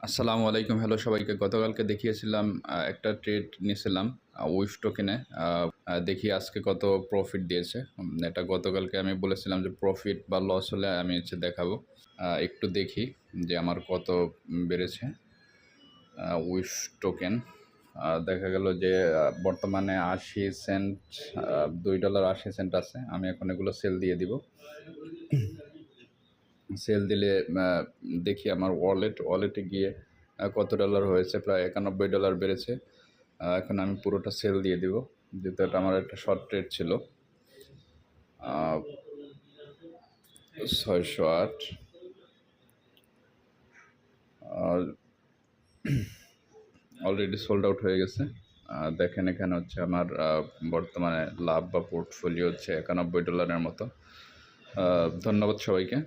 আসসালামু আলাইকুম। হ্যালো সবাইকে। গতকালকে দেখিয়েছিলাম একটা ট্রেড নিয়েছিলাম উইশ টোকেনে। দেখি আজকে কত প্রফিট দিয়েছে। এটা গতকালকে আমি বলেছিলাম যে প্রফিট বা লস হলে আমি দেখাবো। একটু দেখি যে আমার কত বেড়েছে উইশ টোকেন। দেখা গেল যে বর্তমানে 80 সেন্ট, $2.80 আছে। আমি এখন এগুলো সেল দিয়ে দিব। সেল দিলে দেখি আমার ওয়ালেটে গিয়ে কত ডলার হয়েছে। প্রায় $91 বেড়েছে। এখন আমি পুরোটা সেল দিয়ে দিব, যেহেতু এটা আমার একটা শর্ট ট্রেড ছিল। 608 অলরেডি সোল্ড আউট হয়ে গেছে। দেখেন এখানে আমার বর্তমানে লাভ বা পোর্টফোলিও $91 মতো। ধন্যবাদ সবাইকে।